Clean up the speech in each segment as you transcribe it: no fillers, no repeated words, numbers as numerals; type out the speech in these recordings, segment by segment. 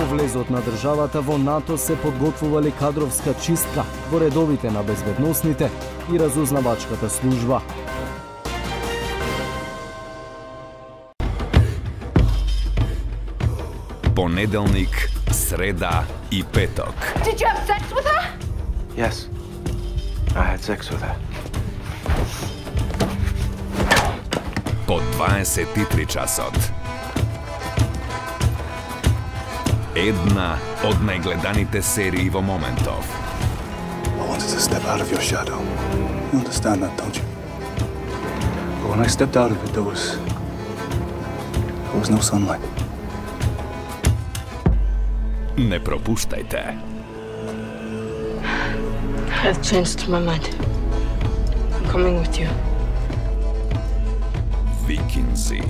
влезот на државата во НАТО се подготвувале кадровска чистка во редовите на безбедносните и разузнавачката служба. Понеделник, среда и петок. Did you have sex with her? Yes, I had sex with her. По 23 часот. Една од најгледаните серии во моментов. I wanted to step out of your shadow. You understand that, don't you? But when I stepped out of it, there was no sunlight. Не пропуштајте. I've changed my mind. I'm coming with you. Викинзи.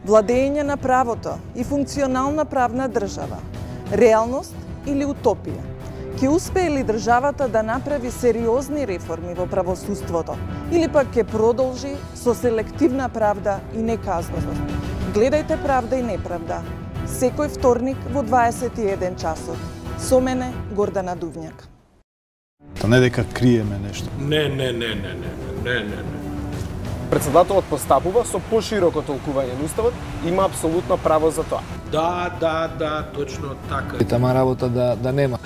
Владење на правото и функционална правна држава, реалност или утопија? Ќе успее ли државата да направи сериозни реформи во правосудството или пак ќе продолжи со селективна правда и неказненост? Гледајте Правда и неправда секој вторник во 21 часот. Со мене Гордана Дувњак. Та не дека криеме нешто. Не. Председателот постапува со пошироко толкување на уставот, има апсолутно право за тоа. Да, точно така. И тама работа да нема.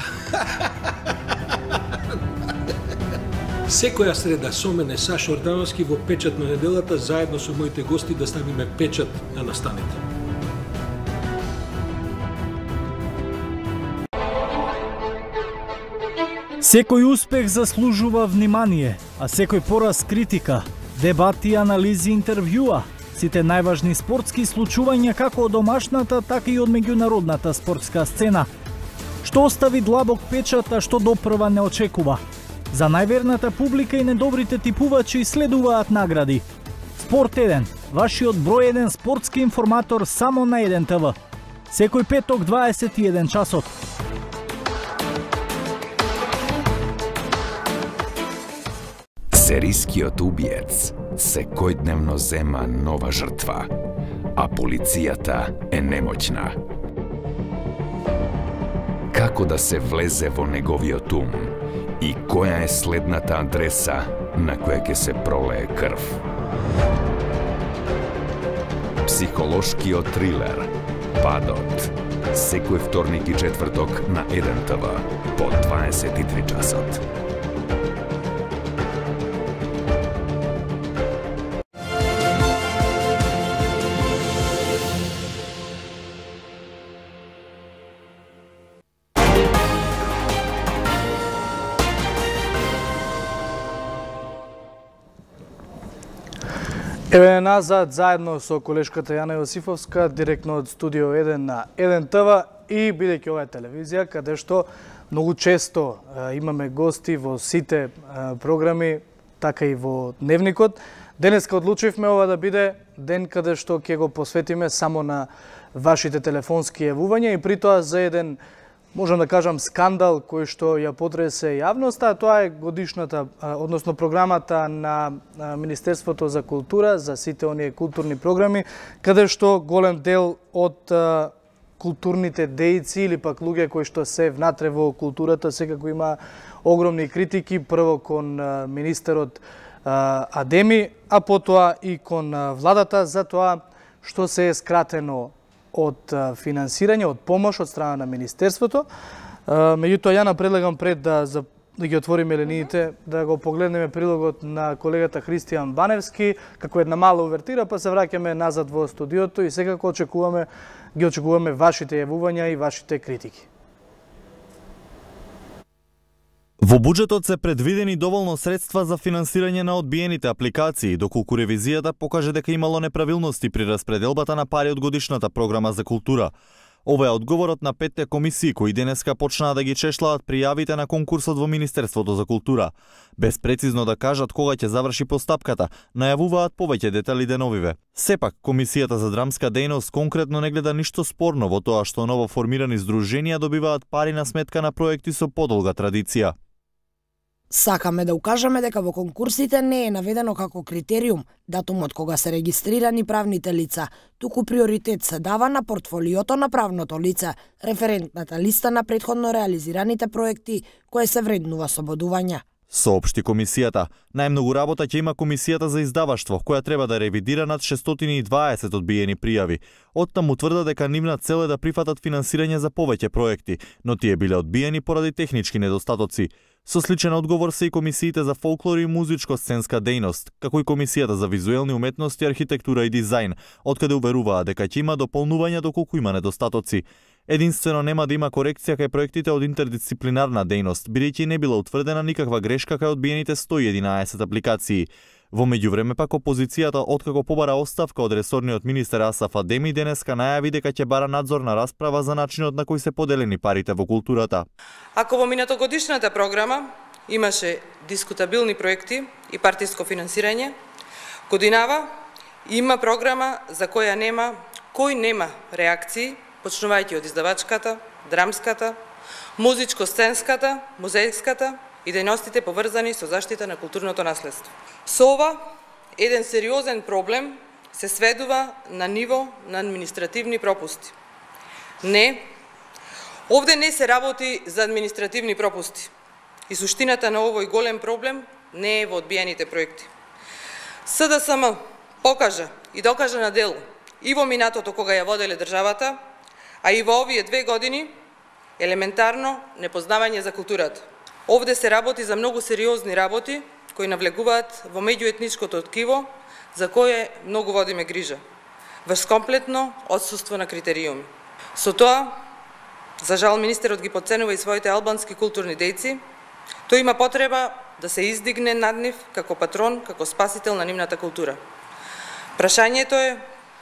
Секоја среда со мене Сашо Ордановски во Печат на неделата заедно со моите гости да ставиме печат на настаните. Секој успех заслужува внимание, а секој пораз критика, дебати, анализи, интервјуа, сите најважни спортски случувања како од домашната, така и од меѓународната спортска сцена. Што остави длабок печат, а што допрва не очекува. За најверната публика и недобрите типувачи следуваат награди. Спорт 1, вашиот број 1 спортски информатор само на 1 ТВ. Секој петок 21 часот. Серискиот убиец секојдневно зема нова жртва, а полицијата е немоќна. Како да се влезе во неговиот ум и која е следната адреса на која ќе се пролее крв? Психолошкиот трилер Падот. Секој вторник и четврток на 1 ТВ по 23 часот. Еве назад заедно со колешката Јана Јосифовска, директно од студио 1 на 1 ТВ и бидејќи ова е телевизија, каде што многу често имаме гости во сите програми, така и во Дневникот. Денеска одлучивме ова да биде ден каде што ќе го посветиме само на вашите телефонски јавувања и при тоа за еден, можам да кажам, скандал кој што ја потресе јавноста, тоа е годишната, односно програмата на Министерството за култура, за сите оние културни програми, каде што голем дел од културните дејци или пак луѓе кои што се внатре во културата секако има огромни критики, прво кон министерот Адеми, а потоа и кон владата за тоа што се е скратено од финансирање, од помош од страна на Министерството. Меѓутоа, ја предлагам пред да ги отвориме линиите, да го погледнеме прилогот на колегата Христијан Баневски, како една мала увертира, па се враќаме назад во студиото и секако ги очекуваме вашите јавувања и вашите критики. Во буџетот се предвидени доволно средства за финансирање на одбиените апликации, доколку ревизијата покаже дека имало неправилности при распределбата на пари од годишната програма за култура. Ова е одговорот на 5 комисии кои денеска почнаа да ги чешлаат пријавите на конкурсот во Министерството за култура. Без прецизно да кажат кога ќе заврши постапката, најавуваат повеќе детали деновиве. Сепак, Комисијата за драмска дејност конкретно не гледа ништо спорно во тоа што новоформирани здруженија добиваат пари на сметка на проекти со подолга традиција. Сакаме да укажеме дека во конкурсите не е наведено како критериум датумот кога се регистрирани правните лица, туку приоритет се дава на портфолиото на правното лице, референтната листа на претходно реализираните проекти, кое се вреднува со бодување. Соопшти комисијата. Најмногу работа ќе има комисијата за издаваштво, која треба да ревидира над 620 одбиени пријави. Оттаму тврда дека нивна цел е да прифатат финансирање за повеќе проекти, но тие биле одбиени поради технички недостатоци. Со сличен одговор се и комисиите за фолклор и музичко-сценска дејност, како и комисијата за визуелни уметности, архитектура и дизајн, откаде уверуваа дека ќе има дополнување доколку има недостатоци. Единствено нема да има корекција кај проектите од интердисциплинарна дејност, бидејќи не била утврдена никаква грешка кај одбиените 111 апликации. Во меѓувреме пак опозицијата, откако побара оставка од ресорниот министер Асаф Адеми, денеска најави дека ќе бара надзорна расправа за начинот на кој се поделени парите во културата. Ако во минатогодишната програма имаше дискутабилни проекти и партиско финансирање, годинава има програма за која нема реакции, почнувајќи од издавачката, драмската, музичко-сценската, музејската и дејностите поврзани со заштита на културното наследство. Со ова, еден сериозен проблем се сведува на ниво на административни пропусти. Не, овде не се работи за административни пропусти. И суштината на овој голем проблем не е во одбиените проекти. СДСМ покажа и докажа на дело и во минатото кога ја воделе државата, а и во овие 2 години елементарно непознавање за културата. Овде се работи за многу сериозни работи кои навлегуваат во меѓуетничкото ткиво, за кое многу водиме грижа, врз комплетно отсуство на критериуми. Со тоа, за жал, министерот ги потценува и своите албански културни дејци. Тој има потреба да се издигне над нив како патрон, како спасител на нивната култура. Прашањето е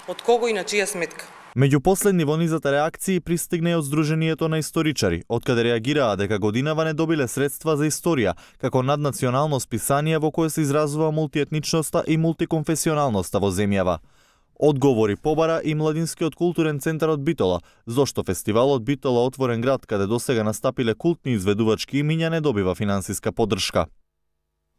од кого и на чија сметка. Меѓу последни во низата реакции пристигна и од Сдруженијето на историчари, откаде реагираа дека годинава не добиле средства за историја, како наднационално списание во кое се изразува мултиетничноста и мултиконфесионалноста во земјава. Одговори побара и Младинскиот културен центар од Битола, зошто фестивалот Битола отворен град, каде досега настапиле култни изведувачки имиња, не добива финансиска поддршка.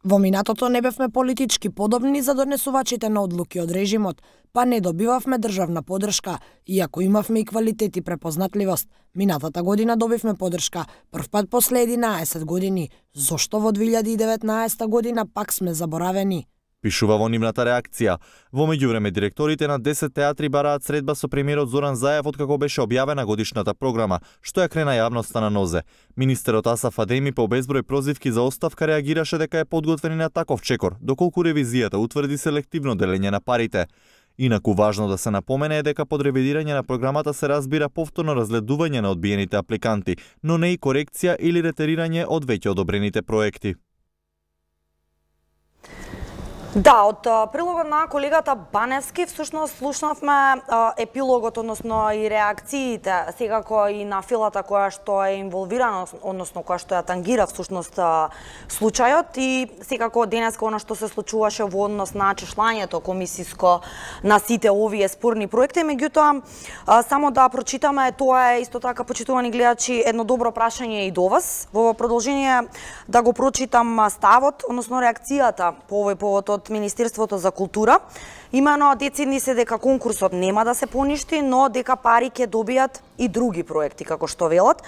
Во минатото не бевме политички подобни за донесувачите на одлуки од режимот, па не добивавме државна поддршка, иако имавме и квалитет и препознатливост. Минатата година добивме поддршка, првпат после 11 години. Зошто во 2019 година пак сме заборавени? Пишува во нивната реакција. Во меѓувреме директорите на 10 театри бараат средба со премиерот Зоран Заев откако беше објавена годишната програма, што ја крена јавноста на нозе. Министерот Асаф Адеми по безброј прозивки за оставка реагираше дека е подготвен на таков чекор, доколку ревизијата утврди селективно делење на парите. Инаку важно да се напомене е дека под ревидирање на програмата се разбира повторно разгледување на одбиените апликанти, но не и корекција или ретерирање од веќе одобрените проекти. Да, од прилогот на колегата Баневски всушност слушнавме епилогот, односно и реакциите, секако и на филата која што е инволвирана, односно која што ја тангира всушност случајот, и секако денеска она што се случуваше во однос на чешлањето комисиско на сите овие спорни проекти. Меѓутоа, само да прочитаме, тоа е исто така, почитувани гледачи, едно добро прашање и до вас. Во продолжение да го прочитам ставот, односно реакцијата по овој повод од Министерството за култура. Имено децидни се дека конкурсот нема да се поништи, но дека пари ќе добијат и други проекти, како што велат.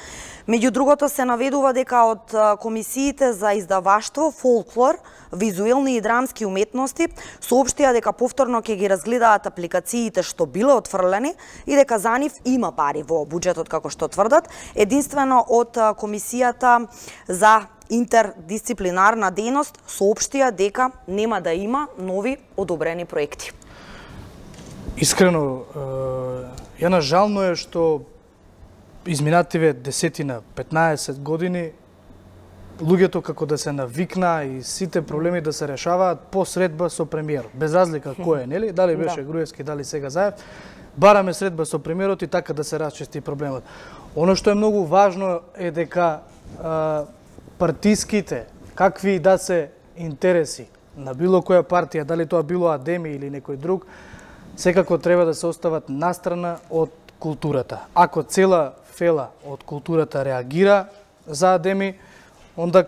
Меѓу другото се наведува дека од комисиите за издаваштво, фолклор, визуелни и драмски уметности соопштија дека повторно ќе ги разгледаат апликациите што биле отфрлени и дека за нив има пари во буџетот, како што тврдат. Единствено од комисијата за интердисциплинарна дејност соопштија дека нема да има нови одобрени проекти. Искрено, јана жално е што изминативе 10-15 години луѓето како да се навикна и сите проблеми да се решаваат по средба со премиерот. Без разлика кој е, нели? Дали беше Груевски, дали сега Заев. Бараме средба со премиерот и така да се расчисти проблемот. Оно што е многу важно е дека партиските, какви да се интереси на било која партија, дали тоа било Адеми или некој друг, секако треба да се остават настрана од културата. Ако цела фела од културата реагира за Адеми, онда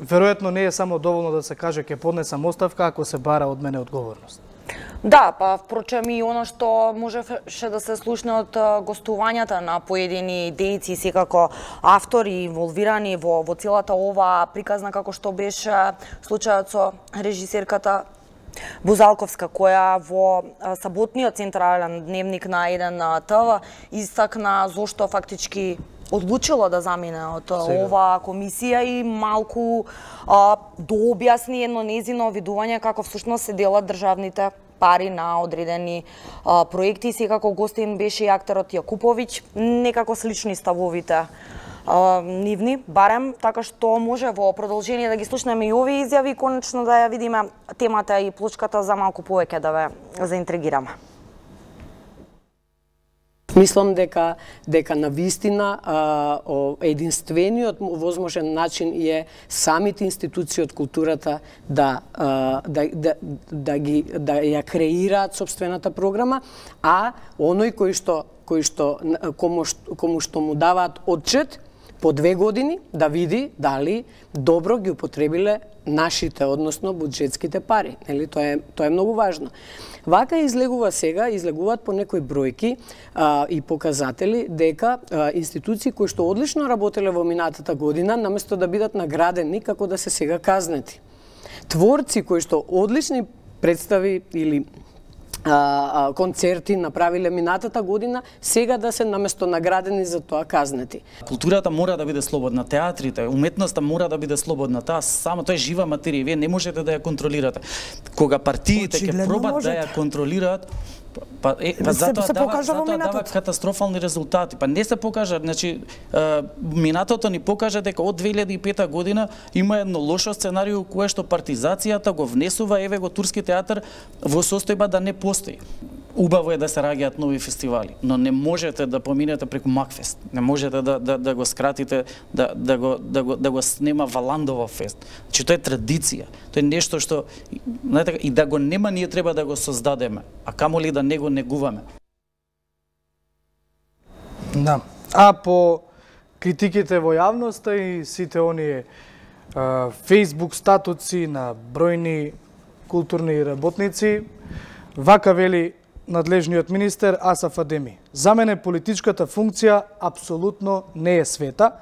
веројатно не е само доволно да се каже ќе поднесам оставка ако се бара од мене одговорност. Да, па впрочем и оно што можеше да се слушне од гостувањата на поедини дејци, секако автори инволвирани во целата ова приказна, како што беше случајот со режисерката Бузалковска, која во саботниот централен дневник на еден ТВ истакна зошто фактички одлучила да замине од ова комисија и малку дообјасни едно незино видување како всушност се делат државните пари на одредени проекти. Секако гостин беше и актерот Јакуповиќ, некако слични ставовите нивни, барем, така што може во продолжение да ги слушнеме и овие изјави и конечно да ја видиме темата и плочката за малку повеќе да ве заинтригираме. Мислам дека навистина единствениот возможен начин е самите институции од културата да ја креираат собствената програма, а оној кому што му даваат отчет по 2 години да види дали добро ги употребиле нашите, односно буџетските пари. Нели, тоа е многу важно. Вака излегуваат по некои бројки и показатели дека институции кои што одлично работеле во минатата година, наместо да бидат наградени, како да се сега казнети. Творци кои што одлични представи или концерти направиле минатата година, сега да се наместо наградени за тоа казнети. Културата мора да биде слободна, театрите, уметноста мора да биде слободна. Тоа е жива материја, вие не можете да ја контролирате. Кога партиите ќе пробат да ја контролираат, затоа дава катастрофални резултати. Па не се покажа, значи минатото ни покажа дека од 2005 година има едно лошо сценарио кое што партизацијата го внесува еве го турски театар во состојба да не постои. Убаво е да се раѓаат нови фестивали, но не можете да поминете преку Макфест. Не можете да го скратите, да го снема Валандово фест. Значи тоа е традиција. Тоа е нешто што и да го нема ние треба да го создадеме, а камоли да не го негуваме. Да. А по критиките во јавноста и сите оние Facebook статуци на бројни културни работници, вака вели надлежниот министер Асаф Адеми. За мене политичката функција апсолутно не е света.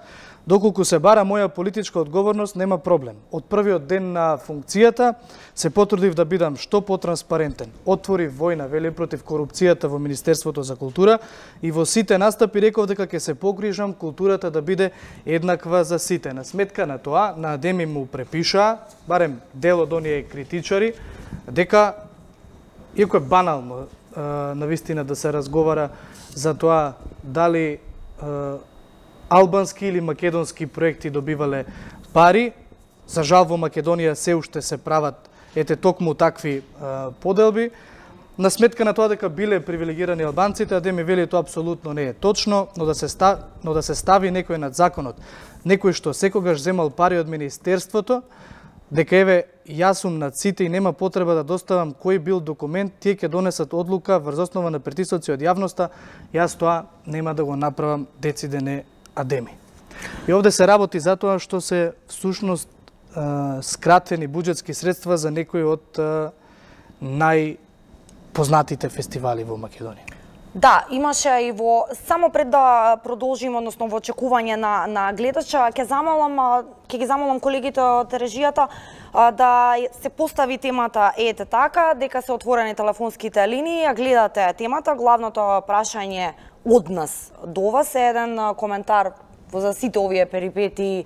Доколку се бара моја политичка одговорност, нема проблем. Од првиот ден на функцијата се потрудив да бидам што потранспарентен. Отворив војна, вели, против корупцијата во Министерството за култура и во сите настапи реков дека ќе се погрижам културата да биде еднаква за сите. На сметка на тоа, на Адеми му препишаа, барем дел од оние критичари, дека иако е банално навистина да се разговара за тоа дали албански или македонски проекти добивале пари, за жал во Македонија се уште се прават токму такви поделби. На сметка на тоа дека биле привилегирани албанците, Адеми вели тоа апсолутно не е точно, но да се стави некој над законот, некој што секогаш земал пари од Министерството, дека еве јас сум над сите и нема потреба да доставам кој бил документ, тие ќе донесат одлука врз основа на притисоци од јавноста, јас тоа нема да го направам, дециде не Адеми. И овде се работи за тоа што се всушност скратени буџетски средства за некои од најпознатите фестивали во Македонија. Да, имаше и само пред да продолжим, односно во очекување на гледача, ќе ги замолам колегите од режијата да се постави темата така, дека се отворени телефонските линии, а гледате темата, главното прашање од нас до вас е еден коментар за сите овие перипети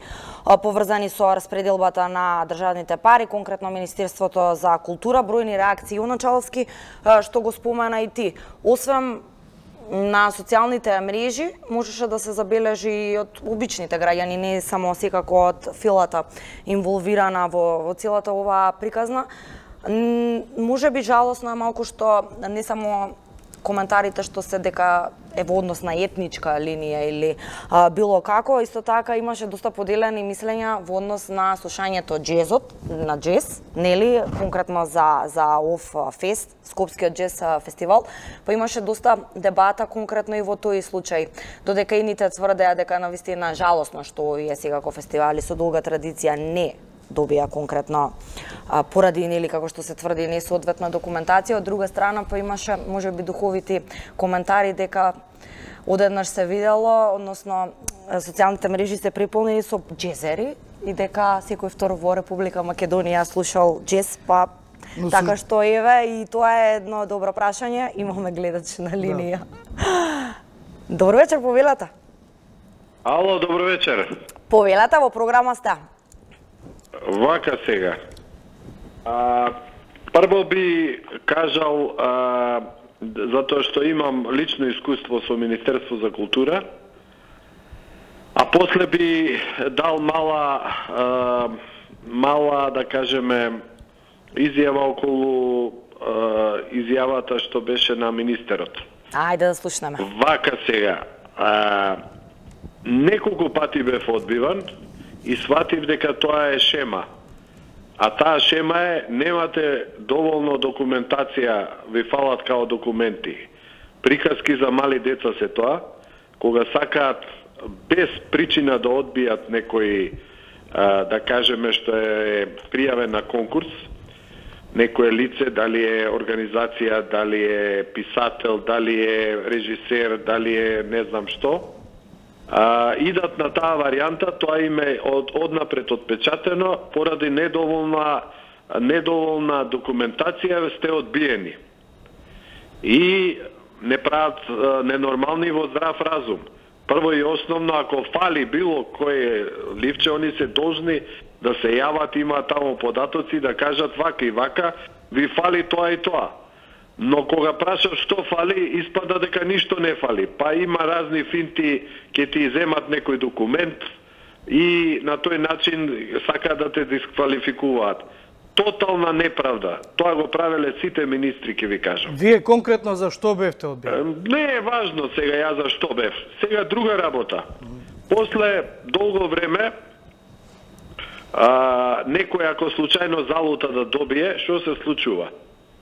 поврзани со распределбата на државните пари, конкретно Министерството за култура, бројни реакции уначаловски, што го спомена и ти. Освен на социјалните мрежи, можеше да се забележи и од обичните граѓани, не само секако од филата инволвирана во целата оваа приказна. Може би жалосно е малку што не само коментарите што се дека е во однос на етничка линија или било како, исто така имаше доста поделени мислења во однос на слушањето джезот, на джез, нели, конкретно за ов фест, Скопскиот джез фестивал, па имаше доста дебата конкретно и во тој случај, додека ините тврдеа дека навистина жалосно што овие секако фестивали со долга традиција не добија конкретно поради или како што се тврди несоодветна документација. Од друга страна па имаше можеби духовити коментари дека одеднаш се видело, односно социјалните мрежи се приполнени со џезери и дека секој втор во Република Македонија слушал џез, па така што еве и тоа е едно добро прашање. Имаме гледач на линија. Добро вечер, повелата. Ало, добро вечер. Повелата, во програма сте. Вака сега. Прво би кажал, затоа што имам лично искуство со Министерство за култура, а после би дал мала да кажеме, изјава околу изјавата што беше на министерот. Ајде да слушнеме. Вака сега. Неколку пати бев одбиван и сватив дека тоа е шема. А таа шема е, немате доволно документација, ви фалат као документи. Приказки за мали деца се тоа, кога сакаат без причина да одбијат некој, да кажеме што е пријавен на конкурс, некое лице, дали е организација, дали е писател, дали е режисер, дали е не знам што, идат на таа варијанта, тоа им е однапред отпечатено, поради недоволна документација сте одбиени. И не прават ненормални во здрав разум. Прво и основно, ако фали било кое ливче, они се должни да се јават, имаат таму податоци, да кажат вака и вака, ви фали тоа и тоа. Но кога прашаш што фали, испада дека ништо не фали. Па има разни финти, ќе ти иземат некој документ и на тој начин сака да те дисквалификуваат. Тотална неправда. Тоа го правеле сите министри, ќе ви кажам. Вие конкретно за што бевте одбиени? Не е важно сега ја за што бев. Сега друга работа. После долго време, некој ако случајно залута да добие, што се случува?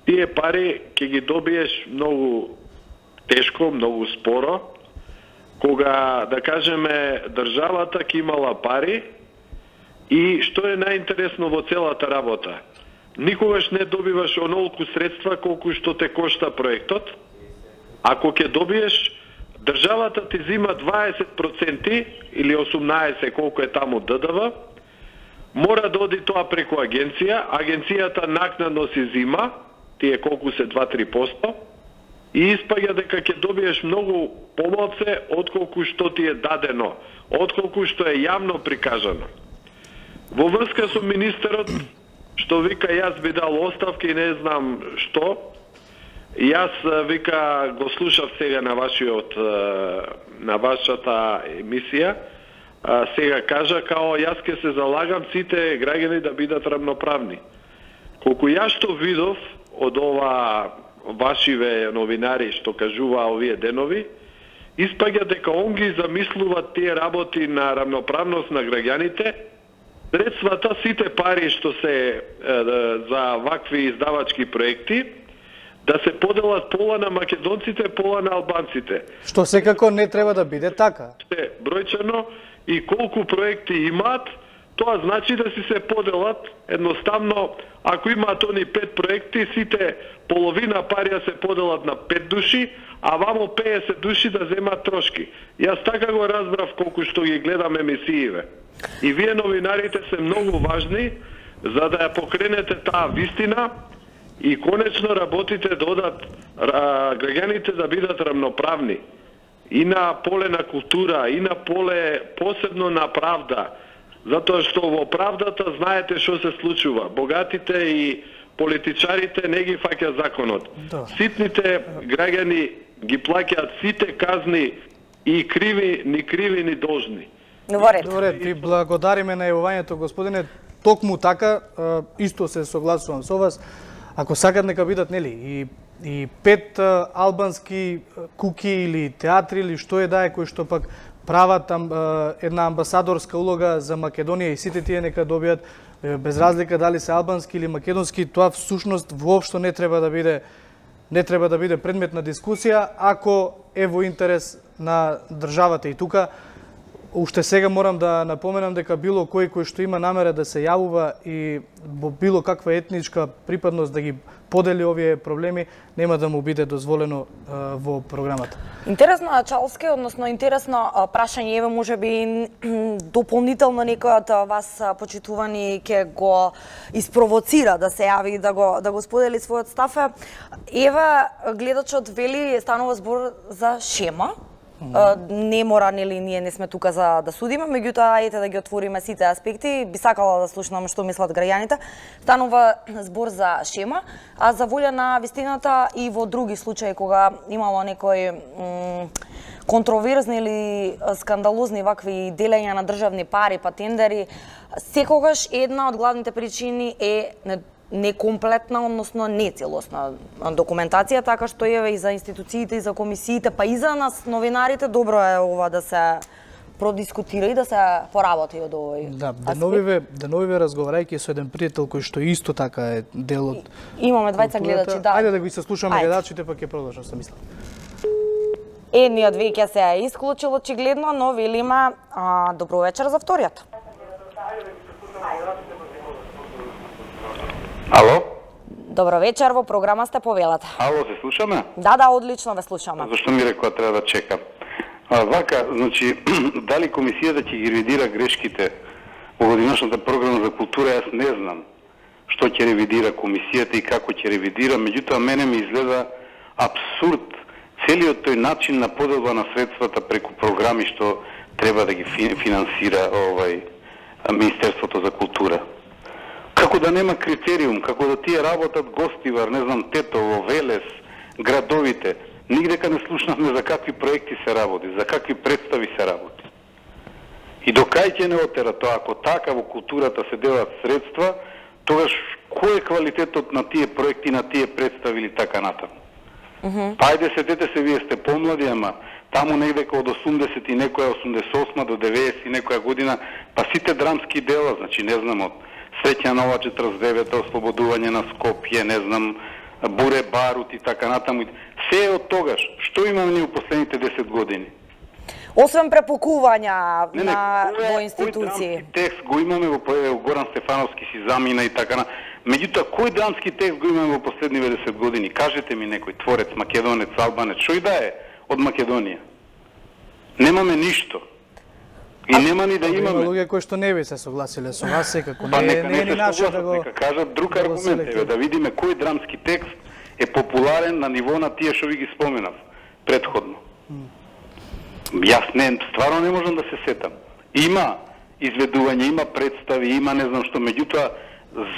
Тие пари ќе ги добиеш многу тешко, многу споро, кога, да кажеме, државата ќе имала пари и што е најинтересно во целата работа? Никогаш не добиваш онолку средства колку што те кошта проектот. Ако ќе добиеш, државата ти зима 20% или 18% колку е таму ДДВ, мора да оди тоа преку агенција, агенцијата накнадно си зима, тие колку се 2-3%, и испаѓа дека ќе добиеш многу помалце отколку што ти е дадено, отколку што е јавно прикажано. Во врска со министерот, што вика јас би дал оставка и не знам што, јас вика го слушав сега на вашата емисија, сега кажа као јас ке се залагам сите граѓани да бидат рамноправни. Колку јас што видов од ова вашиве новинари што кажуваа овие денови, испаѓа дека он ги замислуваат тие работи на рамноправност на граѓаните, средствата, сите пари што се за вакви издавачки проекти, да се поделат пола на македонците, пола на албанците. Што секако не треба да биде така. Бројчано и колку проекти имаат, тоа значи да си се поделат едноставно, ако имаат они 5 проекти, сите половина парија се поделат на 5 души, а вамо 50 души да земат трошки. Јас така го разбрав колку што ги гледам емисииве. И вие новинарите се многу важни за да ја покренете таа вистина и конечно работите да одат граѓаните да бидат рамноправни и на поле на култура, и на поле посебно на правда. Затоа што во правдата знаете што се случува. Богатите и политичарите не ги фаќа законот. Ситните граѓани ги плаќаат сите казни и криви, ни должни. Добре, ви благодариме на јавувањето, господине. Токму така, исто се согласувам со вас. Ако сакат нека бидат, нели, и 5 албански куки или театри или што е да е кој што пак прават една амбасадорска улога за Македонија и сите тие нека добијат, без разлика дали се албански или македонски, тоа всушност воопшто не треба да биде предмет на дискусија ако е во интерес на државата. И тука уште сега морам да напоменам дека било кој што има намера да се јавува и било каква етничка припадност да ги подели овие проблеми, нема да му биде дозволено во програмата. Интересно, Чалски, односно интересно прашање, еве можеби дополнително некој од вас почитувани ќе го испровоцира да се јави и да го сподели својот став. Еве гледачот вели станува збор за шема. Не мора, нели, ние не сме тука за да судиме, меѓутоа ајде да ги отвориме сите аспекти. Би сакала да слушнам што мислат граѓаните. Станува збор за шема, а за волја на вистината и во други случаи кога имало некои контроверзни или скандалозни вакви делења на државни пари, па тендери, секогаш една од главните причини е некомплетна, односно нецелосна документација, така што еве и за институциите, и за комисиите, па и за нас, новинарите, добро е ова да се продискутира и да се поработи од овој аспект. Деновиве разговарајќи со еден пријател кој што исто така е дел од... Имаме двајца гледачи, да. Ајде да ги се слушаме гледачите, па ќе продолжам со мислам. Едниот веќе се е исклучил очигледно, но велиме добро вечер за вториот. Ало? Добро вечер, во програма сте повелата. Ало, се слушаме? Да, одлично ве слушаме. Зашто ми рекоа треба да чекам? Вака, значи, дали комисијата ќе ги ревидира грешките во годинашната програма за култура, јас не знам што ќе ревидира комисијата и како ќе ревидира, меѓутоа мене ми изгледа абсурд целиот тој начин на поделба на средствата преку програми што треба да ги финансира Министерството за култура. Како да нема критериум, како да тие работат Гостивар, не знам, Тетово, Велес, градовите. Нигдека не слушнавме за какви проекти се работи, за какви представи се работи. И до кај ќе не отера тоа, ако така во културата се делат средства, тогаш кој е квалитетот на тие проекти, на тие представи или така натаму? Па ајде сетете се, вие сте помлади, ама таму негдека од 80 и некоја 88 до 90 и некоја година, па сите драмски дела, значи не знам, од Среќа нова 49, ослободување на Скопје, не знам, Буре Барут и така натаму. Се е од тогаш. Што имаме ние у последните 10 години? Освен препукувања во институции. Кој драмски текст го имаме во Горан Стефановски си замина и така на... Меѓутоа, кој драмски текст го имаме во последни 90 години? Кажете ми некој творец, македонец, албанец, што и да е од Македонија? Немаме ништо. И нема ни да имаме. Има луѓе кои што не би се согласиле со вас, секако не е ни начин да го... Нека кажат друг аргумент, да видиме кој драмски текст е популарен на ниво на тие што ви ги споменав предходно. Јас стварно не можам да се сетам. Има изведување, има представи, има не знам што, меѓутоа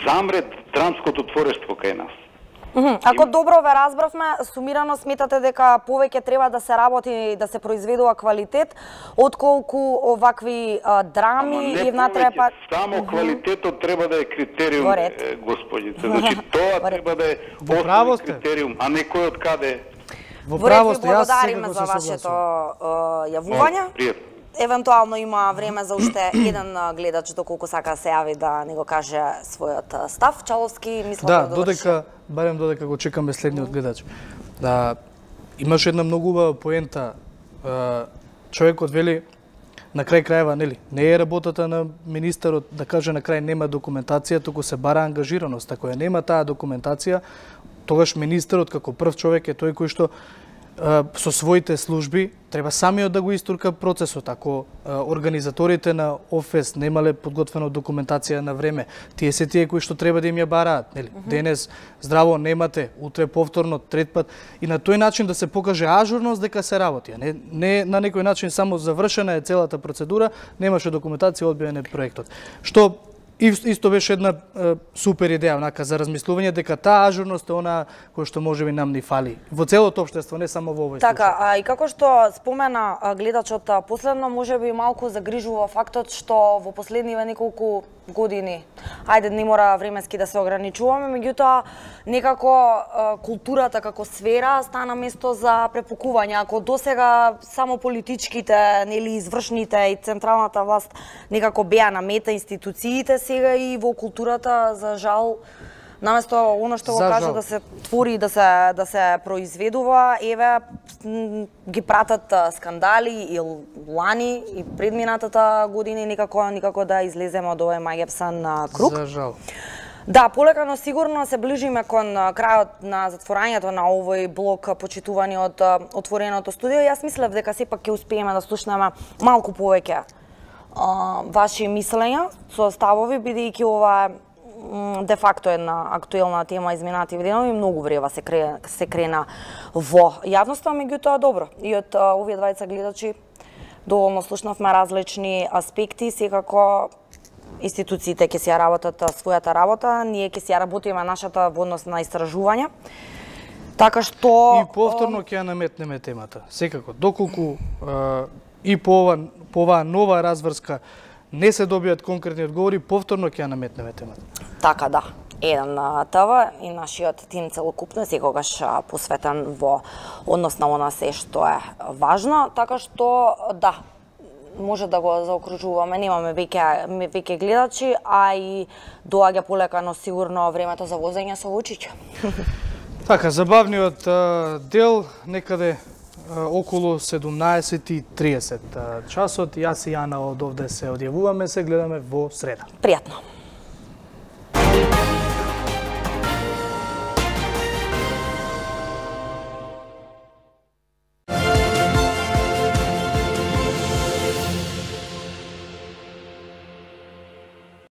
замре драмското творештво кај нас. Ако добро ве разбравме, сумирано сметате дека повеќе треба да се работи и да се произведува квалитет, отколку овакви драми и внатре па... Само квалитетот треба да е критериум, господице. Значи тоа треба да е основен критериум, а не кој од каде. Во право сте, јас благодариме за вашето јавување. Евентуално има време за уште еден гледач доколку сака се јави да не го каже својот став. Чаловски, мислам да доврши. Барем додека го чекаме следниот гледач. Да, имаш една многу убава поента. Човекот вели на крај крајва, нели, не е работата на министерот да каже на крај нема документација, туку се бара ангажираност. Ако ја нема таа документација, тогаш министерот како прв човек е тој кој што со своите служби треба самиот да го истурка процесот. Ако организаторите на ОФЕС немале подготвена документација на време, тие се тие кои што треба да им ја бараат, нели? Денес здраво немате, утре повторно, трет пат, и на тој начин да се покаже ажурност дека се работи. Не на некој начин само завршена е целата процедура, немаше документација, одбиен е проектот. Што исто беше една супер идеја онака за размислување дека таа ажурност е она која што можеби нам ни фали во целото општество, не само во овој случај. Така, и како што спомена гледачот последно, можеби малку загрижува фактот што во последниве неколку години, ајде не мора временски да се ограничуваме, меѓутоа некако културата како сфера стана место за препукување. Ако досега само политичките, нели извршните и централната власт некако беа на мета институциите, сега и во културата, за жал, Наместо оно што го кажа да се твори и да се произведува, еве ги пратат скандали и лани и предминатата година и никако да излеземе од овој маѓепсан круг. За жал. Да, полека, но сигурно се ближиме кон крајот на затворањето на овој блок почитувани од отвореното студио. Јас мислев дека сепак ќе успееме да слушнеме малку повеќе ваши мислења со ставови, бидејќи ова де факто една актуелна тема изминати денови, многу време се крена во јавноста, меѓутоа добро. И од овие двајца гледачи доволно слушнавме различни аспекти, секако институциите ќе си ја работат својата работа, ние ќе си ја работиме нашата во однос на истражување. Така што и повторно ќе ја наметнеме темата. Секако, доколку и по оваа нова разврска не се добијат конкретни одговори, повторно ќе ја наметнеме темата. Така да. Еден ТВ и нашиот тим целокупно секогаш посветен во однос на она се што е важно, така што да, може да го заокружуваме, немаме веќе гледачи, а и доаѓа полека, но сигурно времето за возење со Вучиќ. Така, забавниот дел некаде околу 17:30 часот. Јас и Јана од овде се одјавуваме, се гледаме во среда. Пријатно.